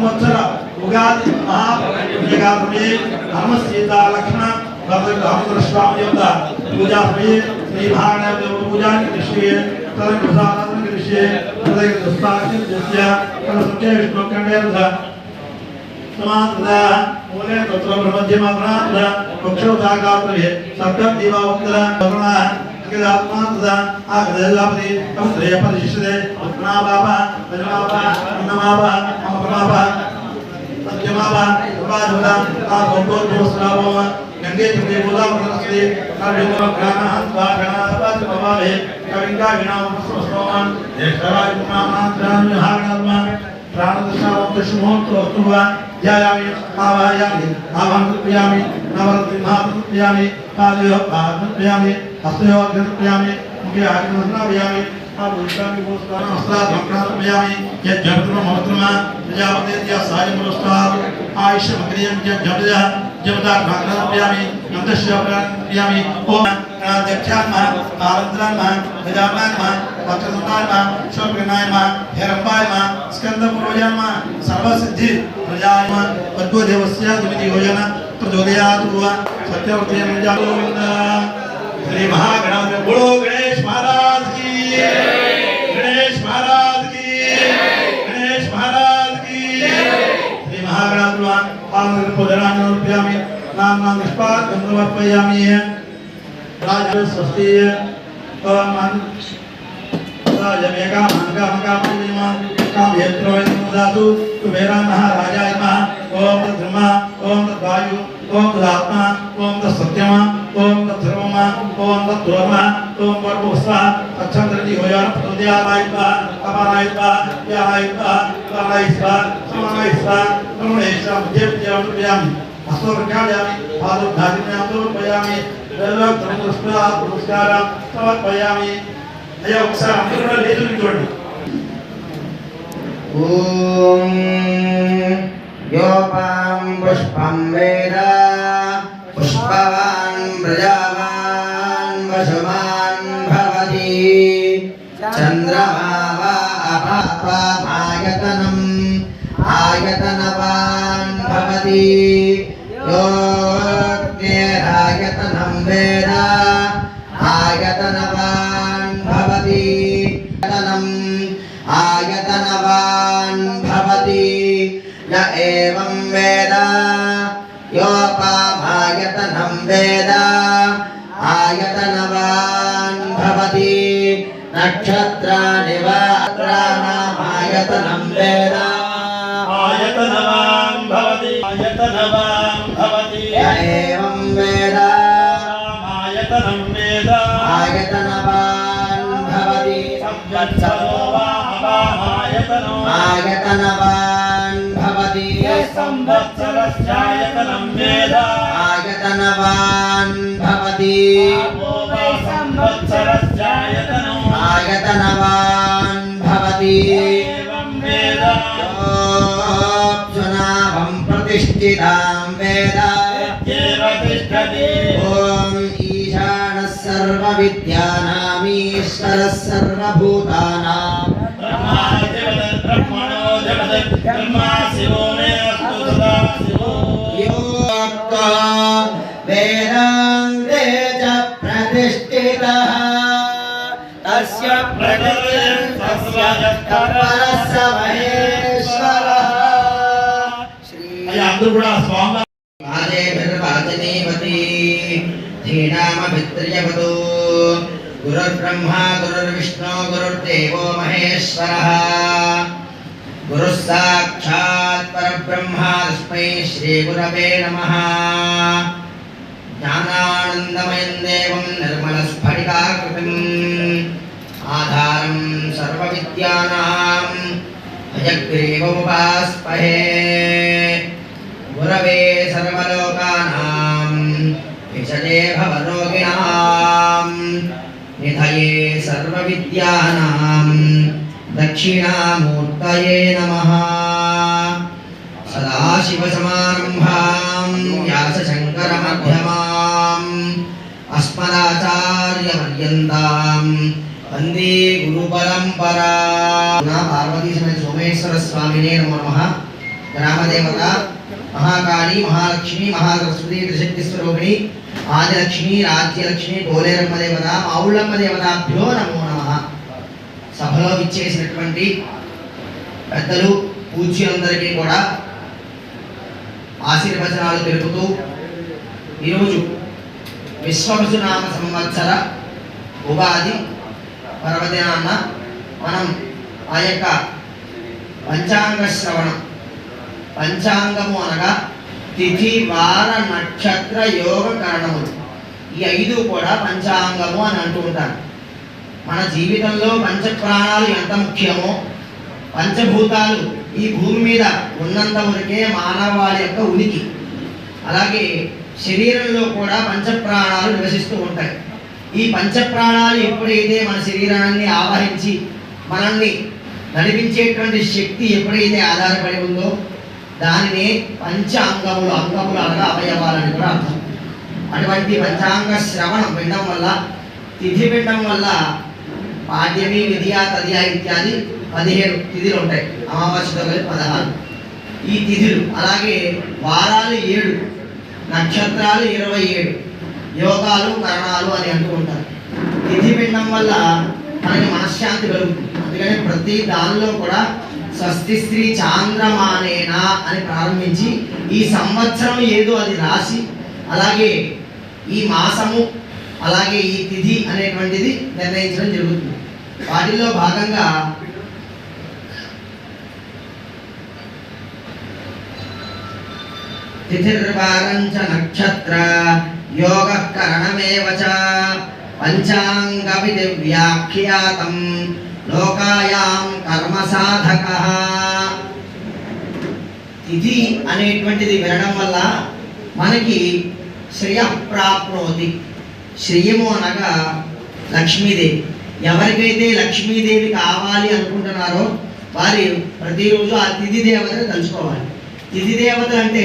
संवत्सर उगादि महापुण्यकाले धर्मसीता लक्ष्मण भद्रकामेश्वर स्वामी पूजा हुई श्री महागणपति पूजा कृष्य तद प्रसादन कृष्य तद दुस्ताक्षर जस्य तद सत्य विष्णु कंडेरधा समानता मूले तत्र ब्रह्मध्यमात्रा मोक्षोदागात्रये सप्तम दिवावक्तरा करुणा किलात्मात्रा आगदलापति तमत्रय परिशिष्टे नाबाबा धर्माबा नमाबा अमरमाबा सत्यमाबा उपाधुरा आगोगो दोस्रावमा गंगे जुगे बोला प्रस्ते कार्यों ग्राना स्वागना पद भवाले कविंगा विनाम सुस्रोमान देशराज नामांतरान हागनमा प्राणदशावन्तशुमोत्तोस्तुवा यायामि आवायामि आवाहनकृपयामि नवरत्नमापकृपयामि पादयो पादकृपयामि हस्तयो अर्घ्यकृपयामि मुखे आत्मस्नापयामि आभूषामि भूषणास्त्राभक्रापयामि यज्जगतमहोत्रमा प्रजापतेत्या सायमुरस्तात् आयुष्यमग्रियं जपजः जपदार भागनापयामि नन्दस्यपयामि ओम गणाध्यक्षान्मः आरन्द्रान्मः गजाननमः वक्रतुण्डान्मः शोभगणान्मः हेरम्बान्मः स्कन्दपूर्वजान्मः सर्वसिद्धि प्रजान्मः पद्मदेवस्य दिमिति योजना प्रचोदयातु सत्यवतीयं गोविन्द श्री महागणाधिपति बोलो गणेश महाराज की गणेश महाराज की गणेश महाराज की श्री महागणाधिपति आनंद पूजनानुरूपयामि नाम निष्पाद गंधर्वपयामि राज स्वस्ति ओम राजमेका मंगा मंगा महिमा काम यत्रोयनुदातु कुबेरा महाराजाय नमः ओम तद्ब्रह्मा ओम तद्वायु ओम तदात्मा ओम तत्सत्यमा ओम तद्धर्ममा ओम तत्त्वमा ओम वर्भुस्वा अच्छंद्रति होयान प्रद्यायित्वा अपारायित्वा यायित्वा पारायित्वा समानायित्वा करुणेशा मध्यप्यामि अस्तोर्घायामि पादोद्धारिण्यां समर्पयामि दलत्रमुस्ता पुरस्कारं समर्पयामि अय्या ఒకసారి అందరూ లేదుని చూడండి ఓం యోపాం పుష్పం వేద పుష్పవాన్ ప్రజావాన్ వశమాన్ భవతి చంద్రమా వా అపాపామాయతనం ఆయతనవాన్ భవతి యోగ్నేరాయతనం వేద ఆయతనవాన్ భవతి ఆయతనవాన్ భవతి య ఏవం వేద యోపామాయతనం వేద ఆయతనవాన్ భవతి నక్షత్రాణి వాత్రానామాయతనం వేద ఆయతనవాన్ భవతి ఆయతనవాన్ భవతి య ఏవం వేద ఆయతనం వేద ఆయతనవాన్ భవతి సంవత్సరో వా అపామాయతనో ఆయతనవాన్ భవతి సంవత్సరస్యాయతనం వేద ఆయతనవాన్ భవతి ఆపో వా సంవత్సరస్యాయతనో ఆయతనవాన్ భవతి ఏవం వేద యోప్సునాభం ప్రతిష్ఠితాం వేద ఏవ తిష్టతి ఓం ఈశానः సర్వవిద్యానామీశ్వరः సర్వభూతానాం ब्रह्मणो जगत् ब्रह्मा शिवो मे अस्तु सदा शिवो योक्तो वेदान्ते च प्रतिष्ठितः तस्य प्रकृतिं तस्य परस्य महेश्वरः श्रीदेवीर्वाचनीवती धीनामभित्र्यवतु गुरुर्ब्रह्मा गुरुर्विष्णु गुरुर्देवो महेश्वरः गुरुः साक्षात् परब्रह्मा तस्मै श्रीगुरवे नमः ज्ञानानन्दमयं देवं निर्मलस्फटिकाकृतिम् आधारं सर्वविद्यानां हयग्रीवमुपास्महे गुरवे सर्वलोकानां विषये भवरोगिणां निधये सर्वविद्यानां दक्षिणामूर्तये नमः सदाशिवसमारम्भां व्यासशङ्करमध्यमाम् अस्मदाचार्यपर्यन्तां वन्दे गुरुपरम्परा पार्वती समेत सोमेश्वर स्वामिने नमो नमः గ్రామదేవత మహాకాళి మహాలక్ష్మి మహాసరస్వతి త్రిశక్తి స్వరూపిణి ఆదిలక్ష్మి రాజ్యలక్ష్మి పోలేరమ్మ దేవత మావుళ్ళమ్మ దేవతాభ్యో నమో నమః. సభలో విచ్చేసినటువంటి పెద్దలు పూజ్యులందరికీ కూడా ఆశీర్వచనాలు తెలుపుతూ ఈరోజు విశ్వవసునామ సంవత్సర ఉగాది పర్వదినాన్న మనం ఆ యొక్క పంచాంగ శ్రవణం, పంచాంగము అనగా తిథి వార నక్షత్ర యోగ కరణములు, ఈ 5 కూడా పంచాంగము అని అంటూ ఉంటారు. మన జీవితంలో పంచప్రాణాలు ఎంత ముఖ్యమో, పంచభూతాలు ఈ భూమి మీద ఉన్నంత వరకే మానవాళి యొక్క ఉనికి, అలాగే శరీరంలో కూడా పంచప్రాణాలు నివసిస్తూ ఉంటాయి. ఈ పంచప్రాణాలు ఎప్పుడైతే మన శరీరాన్ని ఆవరించి మనల్ని నడిపించేటువంటి శక్తి ఎప్పుడైతే ఆధారపడి ఉందో దానినే పంచ అంగములు, అంగములు అనగా అవయవాలని కూడా అర్థం. అటువంటి పంచాంగ శ్రవణం వినడం వల్ల, తిథి వినడం వల్ల పాడ్యమి విద్య తదియ ఇత్యాది 17 తిథులు ఉంటాయి. అమావాస్యతో కలిపి 16 ఈ తిథులు. అలాగే వారాలు 7, నక్షత్రాలు 27, యోగాలు కరణాలు అని అంటూ ఉంటారు. తిథి వినడం వల్ల మనకి మనశ్శాంతి కలుగుతుంది. అందుకని ప్రతి దానిలో కూడా స్వస్తి శ్రీ చాంద్రమానేనా అని ప్రారంభించి ఈ సంవత్సరం ఏదో అది రాసి, అలాగే ఈ మాసము, అలాగే ఈ తిథి అనేటువంటిది నిర్ణయించడం జరుగుతుంది. వాటిల్లో భాగంగా తిథిర్వారంచ నక్షత్ర యోగ కరణమేవ చ పంచాంగ విధి వ్యాఖ్యాతం లోకాయాం కర్మ సాధక. తిథి అనేటువంటిది వినడం వల్ల మనకి శ్రేయప్రాప్నోతి. శ్రేయము అనగా లక్ష్మీదేవి. ఎవరికైతే లక్ష్మీదేవి కావాలి అనుకుంటున్నారో వారు ప్రతిరోజు ఆ తిథి దేవతను తలుచుకోవాలి. తిథి దేవత అంటే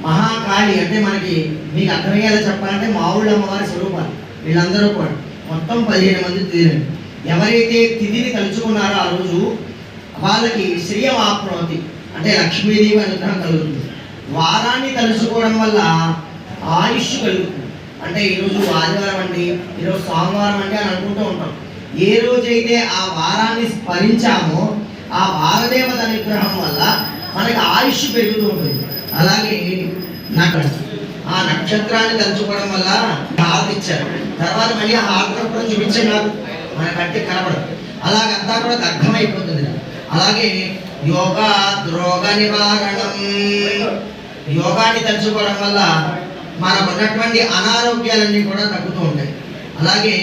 మహాకాళి, అంటే మనకి మీకు అర్థమయ్యేలా చెప్పాలంటే మావుళ్ళమ్మవారి స్వరూపాలు. వీళ్ళందరూ కూడా మొత్తం 15 మంది తిథిని. ఎవరైతే తిథిని తలుచుకున్నారో ఆ రోజు వాళ్ళకి శ్రేయమాప్నోతి, అంటే లక్ష్మీదేవి అనుగ్రహం కలుగుతుంది. వారాన్ని తలుచుకోవడం వల్ల ఆయుష్ కలుగుతుంది. అంటే ఈరోజు ఆదివారం అండి, ఈరోజు సోమవారం అంటే అని అనుకుంటూ ఉంటాం. ఏ రోజైతే ఆ వారాన్ని స్మరించామో ఆ వారదేవత అనుగ్రహం వల్ల మనకి ఆయుష్ పెరుగుతూ ఉంటుంది. అలాగే ఆ నక్షత్రాన్ని తలుచుకోవడం వల్ల హారతి ఇచ్చారు. తర్వాత మళ్ళీ ఆ హారతి కూడా చూపించారు నాకు, మన కంటే కనపడదు. అలాగంతా కూడా దగ్ధమైపోతుంది. అలాగే యోగా ద్రోగ నివారణం, యోగాన్ని తలుచుకోవడం వల్ల మనకు ఉన్నటువంటి అనారోగ్యాలన్నీ కూడా తగ్గుతూ ఉంటాయి. అలాగే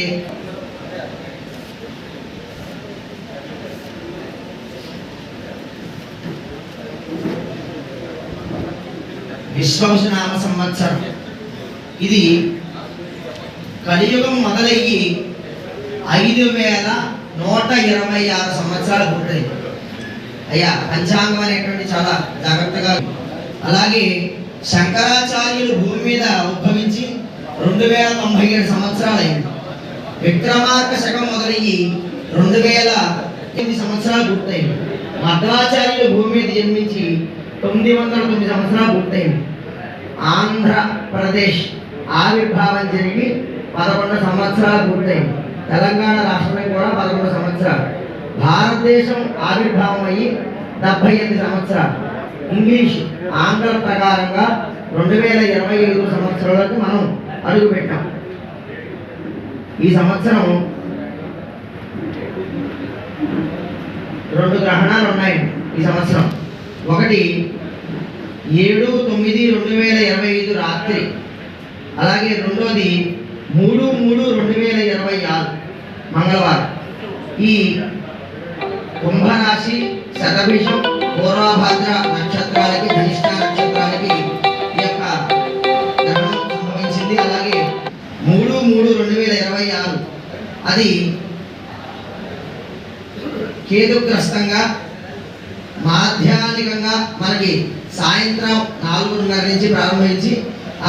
విశ్వవసునామ సంవత్సరం ఇది కలియుగం మొదలయ్యి 5126 సంవత్సరాలు పూర్తయింది. అయ్యా పంచాంగం అనేటువంటి చాలా జాగ్రత్తగా. అలాగే శంకరాచార్యులు భూమి మీద ఉద్భవించి 2097 సంవత్సరాలు అయింది. విక్రమార్క శకం మొదలయ్యి 2008 సంవత్సరాలు పూర్తయింది. మధ్వాచార్యులు భూమి మీద జన్మించి 909 సంవత్సరాలు పూర్తయింది. ఆంధ్రప్రదేశ్ ఆవిర్భావం జరిగి 11 సంవత్సరాలు పూర్తయింది. తెలంగాణ రాష్ట్రం కూడా 11 సంవత్సరాలు. భారతదేశం ఆవిర్భావం అయ్యి 78 సంవత్సరాలు. ఇంగ్లీష్ ఆంగ్ల ప్రకారంగా 2025 సంవత్సరాలకు మనం అడుగుపెట్టాం. ఈ సంవత్సరం 2 గ్రహణాలు ఉన్నాయండి ఈ సంవత్సరం. ఒకటి 7/9/2025 రాత్రి, అలాగే రెండోది 3/3/2026 మంగళవారం. ఈ కుంభరాశి, శతభిషం, పూర్వభద్ర నక్షత్రాలకి, ధనిష్ట నక్షత్రాలకి ఈ యొక్క గ్రహణం సంభవించింది. అలాగే 3/3/2026 అది కేతుగ్రస్తంగా మాధ్యానికంగా మనకి సాయంత్రం 4:30 నుంచి ప్రారంభించి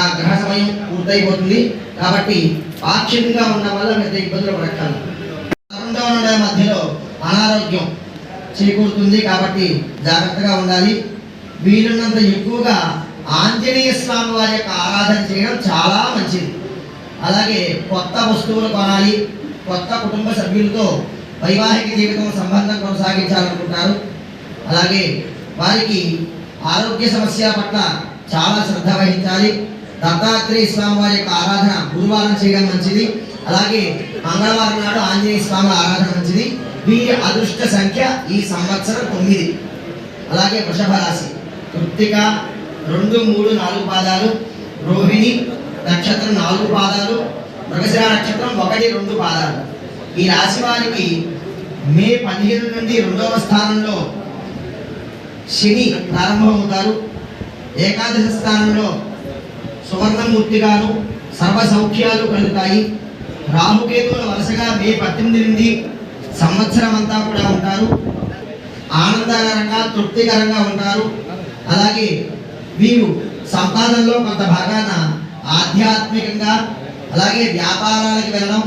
ఆ గ్రహ సమయం పూర్తయిపోతుంది. కాబట్టి పాక్షికంగా ఉండడం వల్ల పెద్ద ఇబ్బందులు పడకాలి. మధ్యలో అనారోగ్యం చేకూరుతుంది. కాబట్టి జాగ్రత్తగా ఉండాలి. వీలున్నంత ఎక్కువగా ఆంజనేయ స్వామి వారి యొక్క ఆరాధన చేయడం చాలా మంచిది. అలాగే కొత్త వస్తువులు కొనాలి, కొత్త కుటుంబ సభ్యులతో వైవాహిక జీవితం సంబంధం కొనసాగించాలనుకుంటారు. అలాగే వారికి ఆరోగ్య సమస్యల పట్ల చాలా శ్రద్ధ వహించాలి. దత్తాత్రేయ స్వామి వారి యొక్క ఆరాధన గురువారం చేయడం మంచిది. అలాగే మంగళవారం నాడు ఆంజనేయ స్వామి ఆరాధన మంచిది. వీరి అదృష్ట సంఖ్య ఈ సంవత్సరం 9. అలాగే వృషభ రాశి కృత్తిక 2, 3, 4 పాదాలు, రోహిణి నక్షత్రం 4 పాదాలు, మృగశిర నక్షత్రం 1, 2 పాదాలు. ఈ రాశి వారికి మే 15 నుండి 2వ స్థానంలో శని ప్రారంభమవుతారు. ఏకాదశ స్థానంలో సువర్ణమూర్తి గారు సర్వ సౌఖ్యాలు కలుగుతాయి. రాహుకేతువులు వరుసగా మే 18 నుండి సంవత్సరం అంతా కూడా ఉంటారు. ఆనందకరంగా తృప్తికరంగా ఉంటారు. అలాగే వీరు సంపాదనలో కొంత భాగాన ఆధ్యాత్మికంగా, అలాగే వ్యాపారాలకు వెళ్ళడం,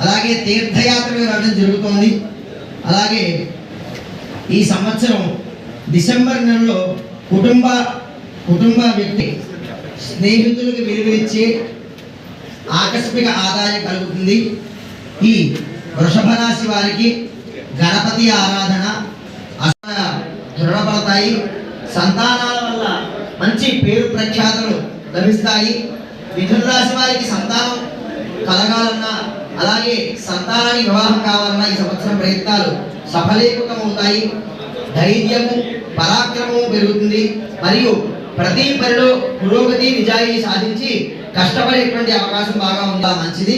అలాగే తీర్థయాత్రలకు వెళ్ళడం జరుగుతోంది. అలాగే ఈ సంవత్సరం డిసెంబర్ నెలలో కుటుంబ వ్యక్తి స్నేహితులకు విలువనిచ్చే ఆకస్మిక ఆదాయం కలుగుతుంది. ఈ వృషభ రాశి వారికి గణపతి ఆరాధన దృఢపడతాయి. సంతానాల వల్ల మంచి పేరు ప్రఖ్యాతులు లభిస్తాయి. మిథున రాశి వారికి సంతానం కలగాలన్నా, అలాగే సంతానానికి వివాహం కావాలన్నా ఈ సంవత్సరం ప్రయత్నాలు సఫలీకృతమవుతాయి. ధైర్యము పరాక్రమము పెరుగుతుంది. మరియు ప్రతి పనిలో పురోగతి నిజాయితీ సాధించి కష్టపడేటువంటి అవకాశం బాగా ఉందా మంచిది.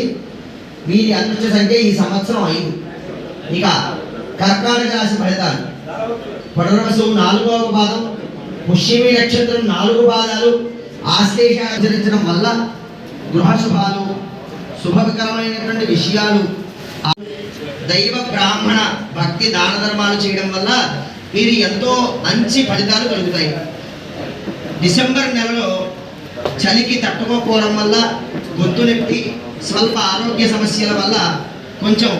వీరి అదృష్ట సంఖ్య ఈ సంవత్సరం 5. ఇక కర్కాటక రాశి ఫలితాలు. పునర్వసు 4వ పాదం, పుష్యమి నక్షత్రం 4 పాదాలు, ఆశ్లేష ఆచరించడం వల్ల గృహ శుభాలు, శుభకరమైనటువంటి విషయాలు, దైవ బ్రాహ్మణ భక్తి దాన ధర్మాలు చేయడం వల్ల వీరు ఎంతో మంచి ఫలితాలు కలుగుతాయి. డిసెంబర్ నెలలో చలికి తట్టుకోకపోవడం వల్ల గొంతు నొప్పి, స్వల్ప ఆరోగ్య సమస్యల వల్ల కొంచెం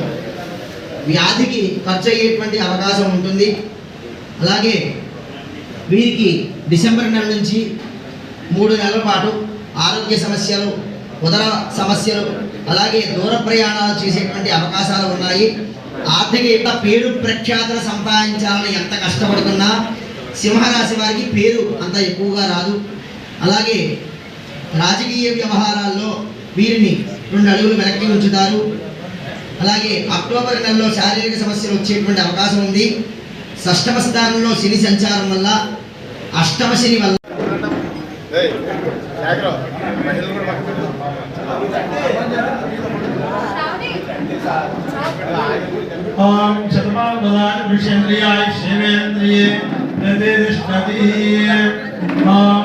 వ్యాధికి ఖర్చు అయ్యేటువంటి అవకాశం ఉంటుంది. అలాగే వీరికి డిసెంబర్ నెల నుంచి 3 నెలల పాటు ఆరోగ్య సమస్యలు, ఉదర సమస్యలు, అలాగే దూర ప్రయాణాలు చేసేటువంటి అవకాశాలు ఉన్నాయి. ఆర్థిక పేరు ప్రఖ్యాతులు సంపాదించాలని ఎంత కష్టపడుతున్నా సింహరాశి వారికి పేరు అంత ఎక్కువగా రాదు. అలాగే రాజకీయ వ్యవహారాల్లో వీరిని 2 అడుగులు వెనక్కి ఉంచుతారు. అలాగే అక్టోబర్ నెలలో శారీరక సమస్యలు వచ్చేటువంటి అవకాశం ఉంది. షష్టమ స్థానంలో శని సంచారం వల్ల, అష్టమ శని వల్ల ఓం శతమానదాన విషేంద్రియాయ శివేంద్రియే ప్రతిష్ఠతి. ఓం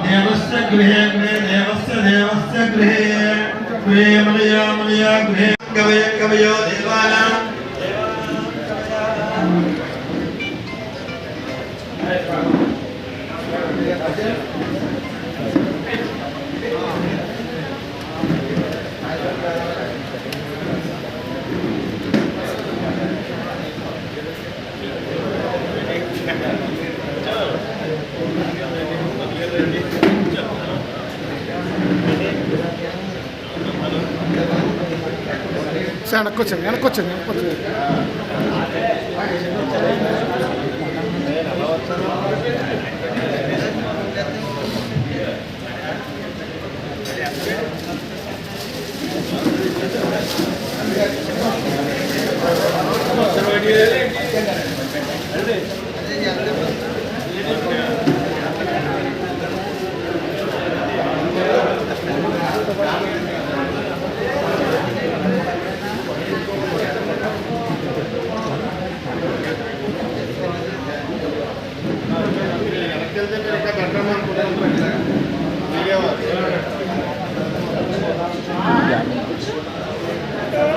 దేవస్య గృహే దేవస్య గృహే మలయా గృహే కవయో దేవానాం వెనకొచ్చాను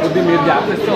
కొద్ది మీరు జాగ్రత్త.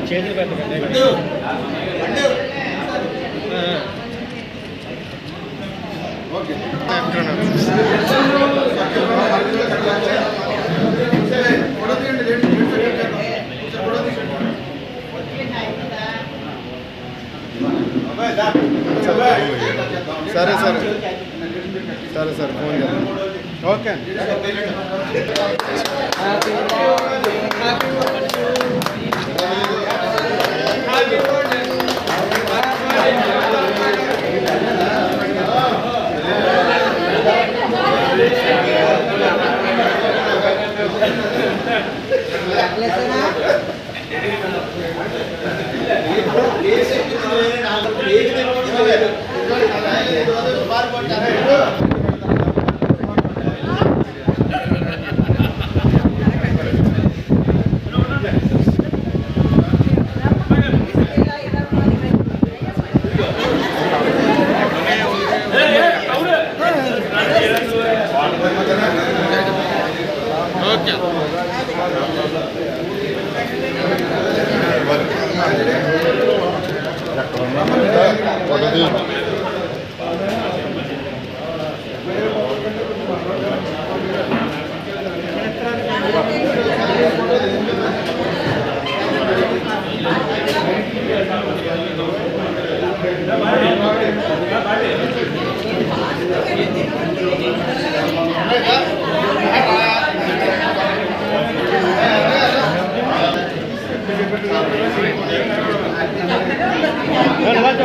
చేతులు పెట్టకండి. ఓకే సరే సరే సరే సరే ఫోన్ చేయండి. ఓకే జాగ్రత్త